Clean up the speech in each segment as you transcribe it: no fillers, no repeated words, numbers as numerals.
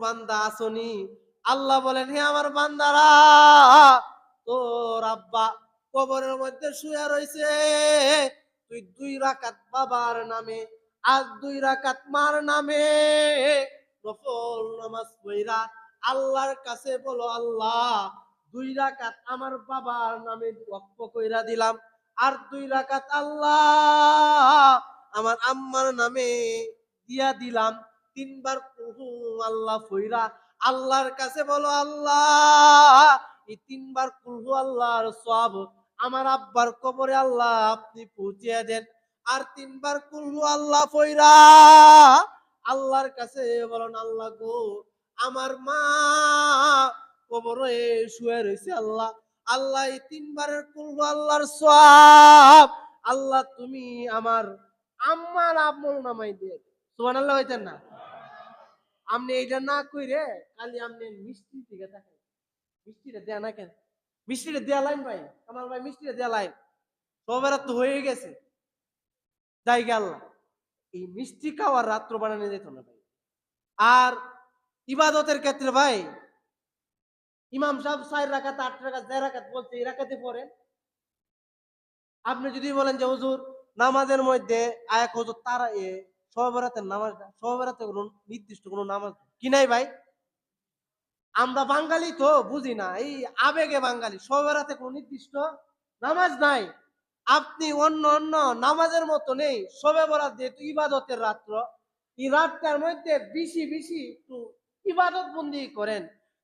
বান্দা আসনি, আল্লাহ বলেন হে আমার বান্দারা, তোর আব্বা কবরের মধ্যে শুয়ে রয়েছে, তুই 2 রাকাত বাবার নামে আর 2 রাকাত মার নামে নফল নামাজ পড়া আল্লাহর কাছে বলো, আল্লাহ 2 রাকাত আমার বাবার নামে ওয়াকফ কইরা দিলাম, আর 2 রাকাত আল্লাহ আমার আম্মার নামে দিয়া দিলাম। 3 বার কুহু আল্লাহ ফইরা আল্লাহর কাছে বলো, আল্লাহ এই 3 বার কুহু আল্লাহর সওয়াব আমার আব্বার কবরে আল্লাহ আপনি পৌঁছিয়ে দেন। আর 3 বার কুহু আল্লাহ ফইরা আল্লাহর কাছে বলেন, আল্লাহ গো আমার মা কবরে শুয়ে রয়েছে, আল্লাহ আল্লাহ এই 3 বারের কুহু আল্লাহর সওয়াব আল্লাহ তুমি আমার আম্মার আমল নামাই দিয়ে। সুবহানাল্লাহ হইতেন না? আপনি এইটা না কইরে খালি আপনি মিষ্টি দিকে তাকান। মিষ্টিটা দেয়া না কেন? মিষ্টিটা দেয়া লাইন ভাই, কামাল ভাই মিষ্টিটা দেয়া লাইন। সবের তো হয়ে গেছে। যাই গেল এই মিষ্টি খাওয়ার রাত্র বানানো যেত না ভাই। আর ইবাদতের ক্ষেত্রে ভাই ইমাম সাহেব 4 রাকাত 8 রাকাত যে রাকাত বলছে এই রাকাতে পড়েন। আপনি যদি বলেন যে হুজুর নামাজের মধ্যে আয়াক হুজুর তারা শবে বরাতের নামাজটা, শবে বরাতে কোনো নির্দিষ্ট কোনো নামাজ কি নাই ভাই? আমরা বাঙালি তো বুঝি না, এই আবেগে বাঙালি। শবে বরাতে কোনো নির্দিষ্ট নামাজ নাই। আপনি অন্য অন্য নামাজের মতো নেই, শবে বরাত যেহেতু ইবাদতের রাত্র, এই রাতটার মধ্যে বেশি বেশি একটু ইবাদত বন্দি করেন।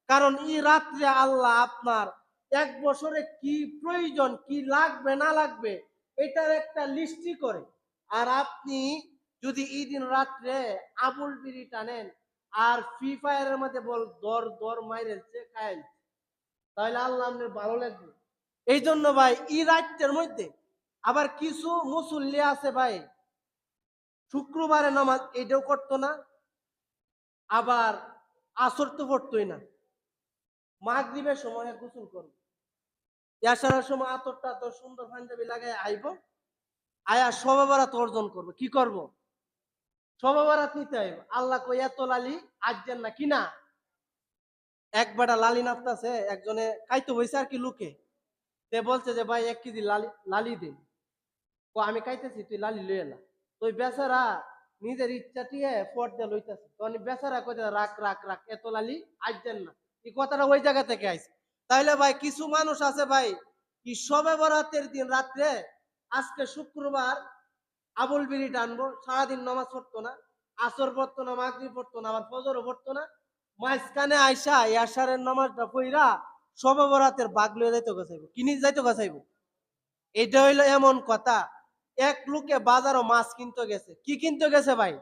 কারণ এই রাত্রে আল্লাহ আপনার 1 বছরে কি প্রয়োজন, কি লাগবে না লাগবে এটার একটা লিস্টি করে। আর আপনি যদি এই দিন রাত্রে আবুল বিড়ি টানেন আর ফ্রি ফায়ারের মধ্যে বল দর দর মাইরেছে খাইল, তাহলে আল্লাহ আপনার ভালো লাগবে। এই জন্য ভাই এই রাত্রের মধ্যে আবার কিছু মুসল্লি আছে ভাই শুক্রবারে নামাজ এটাও করতো না, আবার আসর তো পড়তোই না, মাগরিবের সময় গোসল করবো, ইয়াসারের সময় আতরটা তো সুন্দর পাঞ্জাবি লাগাই আইব, আয়া শবে বরাত অর্জন করবো। কি করব? শবে বরাত নিতে আইব। আল্লাহ কই এত লালি আজকের না কিনা। এক বেটা লালি নাপতাছে, একজনে খাইতে হইছে আর কি লুকে, তে বলছে যে ভাই 1 কেজি লালি লালি দিন। ও আমি খাইতেছি, তুই লালি লই এলা। তো ওই বেচারা নিজের ইচ্ছা টিয়ে ফট দিয়ে লইতেছে, তখন বেচারা কইতে রাখ রাখ রাখ এত লালি আজকের না। এই কথাটা ওই জায়গা থেকে আইছে। তাইলে ভাই কিছু মানুষ আছে ভাই কি শবে বরাতের দিন রাত্রে, আজকে শুক্রবার আবুল বিড়ি টানবো, সারাদিন নামাজ পড়তো না, আসর পড়তো না, মাগরিব পড়তো না, আবার ফজরও পড়তো না, মাঝখানে আইসা ইয়াসারের নামাজটা পইরা শবে বরাতের বাগ লইয়া যাইতে গাছাইব, কিনি যাইতে গাছাইব। এটা হইলো এমন কথা। এক লোকে বাজারও মাছ কিনতে গেছে। কি কিনতে গেছে ভাই?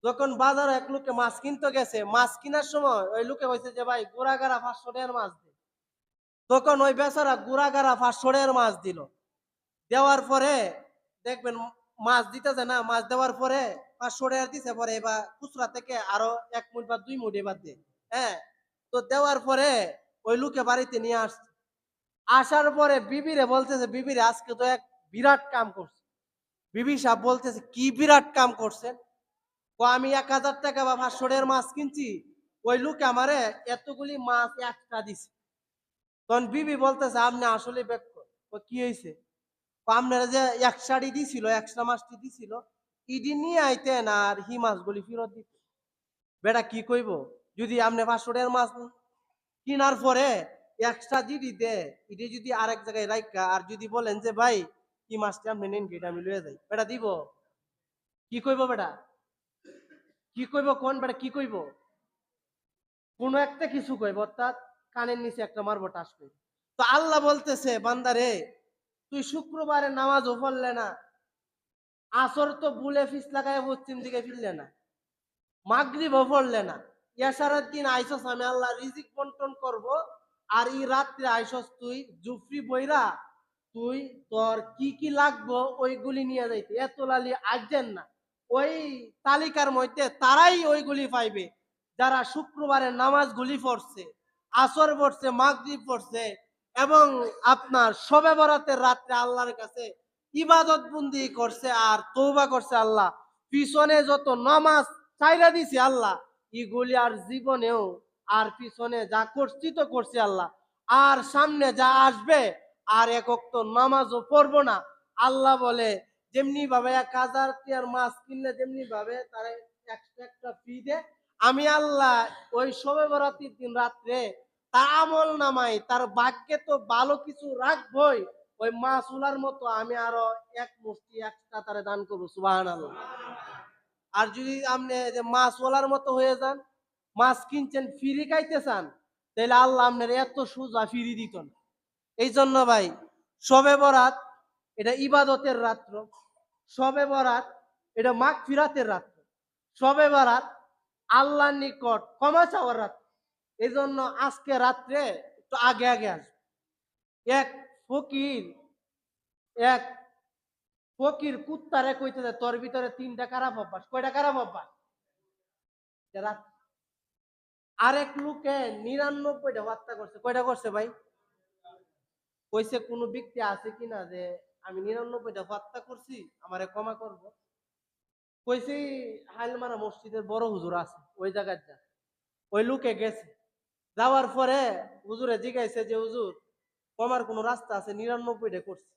যখন বাজারে এক লোকে মাছ কিনতে গেছে, মাছ কেনার সময় ওই লোকে কইছে যে ভাই গুড়াগাড়া 500 টাকার মাছ দে। তখন ওই বেচারা গুড়াগাড়া 500 টাকার মাছ দিল। দেওয়ার পরে দেখবেন মাছ দিতেছে না, মাছ দেওয়ার পরে 500 টাকা দিছে, পরে এবার খুচরা থেকে আরো 1 মুঠ বা 2 মুঠ এবার দে। হ্যাঁ, তো দেওয়ার পরে ওই লোকে বাড়িতে নিয়ে আসছে। আসার পরে বিবিরে বলতেছে, বিবিরে আজকে তো এক বিরাট কাম করছে। বিবি সাহেব বলতেছে কি বিরাট কাম করছেন? আমি 1000 টাকা বা 500 টাকার মাছ কিনছি, ওই লোক আমারে এতগুলি মাছ এক্সট্রা দিছে। তখন বিবি বলতেছে আপনি আসলে বেক কি হয়েছে? আপনারা যে এক শাড়ি দিছিল, এক্সট্রা মাছটি দিছিল, ইডি নিয়ে আইতেন আর হি মাছগুলি ফেরত দিত। বেটা কি কইব? যদি আপনি 500 টাকার মাছ কিনার পরে এক্সট্রা যদি দে, ইডি যদি আরেক জায়গায় রাখা, আর যদি বলেন যে ভাই কি মাছটা আপনি নেন, এটা আমি লয়ে যাই, বেটা দিব? কি কইব বেটা? কি কইব কোন বেটা? কি কইব? কোন একটা কিছু কইব, অর্থাৎ কানের নিচে একটা মারবো টাস করে। তো আল্লাহ বলতেছে বান্দারে তুই শুক্রবারে নামাজও পড়লে না, আসর তো বুলে ফিস লাগায় পশ্চিম দিকে ফিরলে না, মাগরিবও পড়লে না, এশারের দিন আইসস আমি আল্লাহ রিজিক বন্টন করব, আর এই রাত্রে আইসস তুই জুফরি বইরা তুই তোর কি কি লাগবো ওইগুলি নিয়ে যাইতে। এত লালি আজেন না, ওই তালিকার মধ্যে তারাই ওইগুলি পাইবে যারা শুক্রবারের নামাজগুলি পড়ছে, আসর পড়ছে, মাগরিব পড়ছে, এবং আপনার শবে বরাতের রাত্রে আল্লাহর কাছে ইবাদত বন্দি করছে আর তওবা করছে। আল্লাহ পিছনে যত নামাজ চাইরা দিছে আল্লাহ এগুলি আর জীবনেও আর পিছনে যা করছি তো করছি আল্লাহ, আর সামনে যা আসবে আর এক ওয়াক্ত নামাজও পড়বো না। আল্লাহ বলে যেমনি ভাবে 1000 টিয়ার মাছ কিনলে যেমনি ভাবে তারা এক্সট্রা একটা ফি দেয়, আমি আল্লাহ ওই শবে বরাতের দিন রাত্রে তার আমল নামাই তার ভাগ্যে তো ভালো কিছু রাখবই, ওই মাছ উলার মতো আমি আরো এক মুষ্টি এক্সট্রা তারে দান করবো। সুবহানাল্লাহ। আর যদি আপনি যে মাছ ওলার মতো হয়ে যান, মাছ কিনছেন ফ্রি খাইতে চান, তাহলে আল্লাহ আপনার এত সোজা ফ্রি দিত না। এই জন্য ভাই শবে বরাত এটা ইবাদতের রাত্র, শবে বরাত এটা মাগফিরাতের রাত্র, শবে বরাত আল্লাহর নিকট ক্ষমা চাওয়ার রাত্র। এই জন্য আজকে রাত্রে একটু আগে আগে আসবে। এক ফকির এক ফকির কুত্তারে কইতে দেয় তোর ভিতরে 3টা খারাপ অভ্যাস। কয়টা খারাপ অভ্যাস? রাত- আরেক লোকে 99টা হত্যা করছে। কয়টা করছে ভাই? কইছে কোন ব্যক্তি আছে কিনা যে আমি 99টা হত্যা করছি আমারে ক্ষমা করব? কইছে হাইলমারা মসজিদের বড় হুজুর আছে ওই জায়গায় যা। ওই লোকে গেছে, যাওয়ার পরে হুজুরে জিজ্ঞাসা যে হুজুর ক্ষমার কোন রাস্তা আছে? 99টা করছে।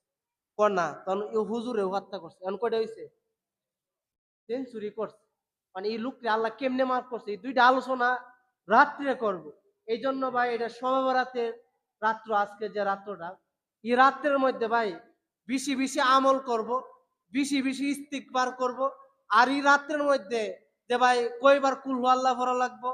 কর না, তখন হুজুরে হত্যা করছে। এখন কয়টা হইছে? সেঞ্চুরি করছে। মানে এই লোককে আল্লাহ কেমনে মাফ করছে, এই দুইটা আলোচনা রাত্রে করব। এই জন্য ভাই এটা শবে বরাতের রাত্র, আজকে যে রাত্রটা, এই রাত্রের মধ্যে ভাই বেশি বেশি আমল করব, বেশি বেশি ইস্তিগফার করব। আর এই রাত্রের মধ্যে যে ভাই কয়বার কুল হু আল্লাহ পড়া লাগবো,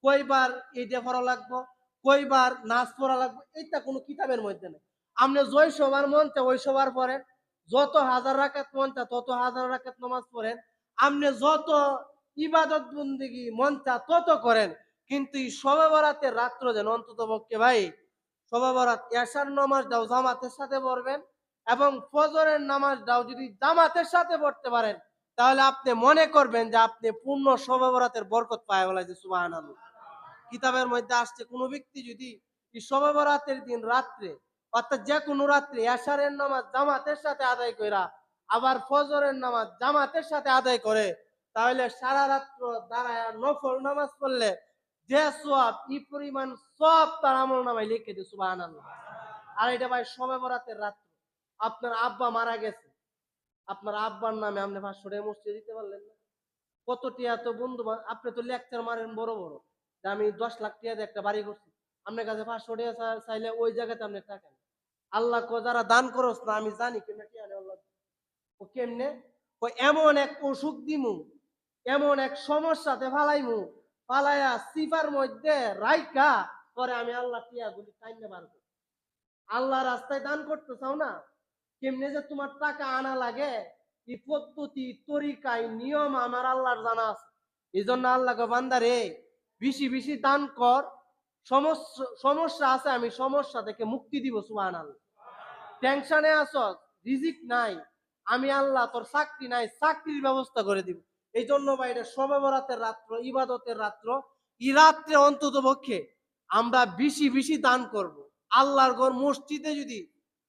কয়বার এইটা পড়া লাগবো, কয়বার নাচ পড়া লাগবো, এটা কোনো কিতাবের মধ্যে নেই। আপনি জয় সবার মন চা ওই সবার পড়েন, যত হাজার রাকাত মন চা তত হাজার রাকাত নামাজ পড়েন, আপনি যত ইবাদত বন্দেগী মন চা তত করেন। কিন্তু এই শবে বরাতের রাত্র যেন অন্তত পক্ষে ভাই শবে বরাত এশার নামাজটাও জামাতের সাথে পড়বেন, এবং ফজরের নামাজটাও যদি জামাতের সাথে পড়তে পারেন, তাহলে আপনি মনে করবেন যে আপনি পূর্ণ শবে বরাতের বরকত পায় বলাইছে। সুবহানাল্লাহ। কিতাবের মধ্যে আসছে কোন ব্যক্তি যদি এই শবে বরাতের দিন রাত্রে, অর্থাৎ যে কোনো রাত্রে এশারের নামাজ জামাতের সাথে আদায় কইরা আবার ফজরের নামাজ জামাতের সাথে আদায় করে, তাহলে সারা রাত্র দাঁড়ায় নফল নামাজ পড়লে যে সওয়াব ই পরিমাণ সব তার আমল নামায় লিখে দেয়। সুবহানাল্লাহ। আর এটা ভাই শবে বরাতের রাত্র। আপনার আব্বা মারা গেছে, আপনার আব্বার নামে আপনি 500 টাকা মসজিদে দিতে পারলেন না? কত টিয়া তো বন্ধু, আপনি তো লেকচার মারেন বড় বড় যে আমি 10 লাখ টাকা দিয়ে একটা বাড়ি করছি, আপনার কাছে 500 টাকা চাইলে ওই জায়গাতে আপনি টাকা নেন। আল্লাহ কো যারা দান করস না আমি জানি কেমনে টিয়া নেই আল্লাহ। ও কেমনে? ও এমন এক অসুখ দিমু, এমন এক সমস্যাতে ফালাইমু, ফালাইয়া সিফার মধ্যে রাইকা পরে আমি আল্লাহ টিয়া গুলি টাইনে পারবো। আল্লাহ রাস্তায় দান করতে চাও না, কেমনে যে তোমার টাকা আনা লাগে এই পদ্ধতি তরিকায় নিয়ম আমার আল্লাহর জানা আছে। এই জন্য আল্লাহকে বান্দা রে বেশি বেশি দান কর, সমস্যা আছে আমি সমস্যা থেকে মুক্তি দিব। সুবহানাল্লাহ। টেনশনে আছো, রিজিক নাই, আমি আল্লাহ তোর চাকরি নাই, চাকরির ব্যবস্থা করে দিব। এই জন্য ভাই এটা শবে বরাতের রাত্র, ইবাদতের রাত্র। এই রাত্রে অন্তত পক্ষে আমরা বেশি বেশি দান করব। আল্লাহর ঘর মসজিদে যদি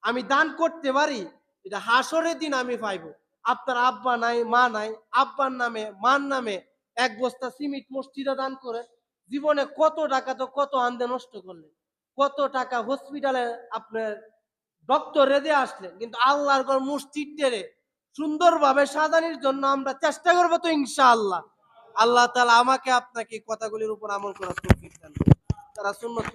আমি দান করতে পারি, এটা হাসরের দিন আমি পাইবো। আপনার আব্বা নাই মা নাই, আব্বার নামে মার নামে 1 বস্তা সিমেন্ট মসজিদে দান করে জীবনে কত টাকা তো কত আন্দে নষ্ট করলেন, কত টাকা হসপিটালে আপনার ডক্টর রেদে আসলেন, কিন্তু আল্লাহর ঘর মসজিদটারে সুন্দরভাবে সাজানোর জন্য আমরা চেষ্টা করবো তো ইনশাআল্লাহ। আল্লাহ তাআলা আমাকে আপনাকে এই কথাগুলির উপর আমল করার তৌফিক দান করুন। তারা সুন্নত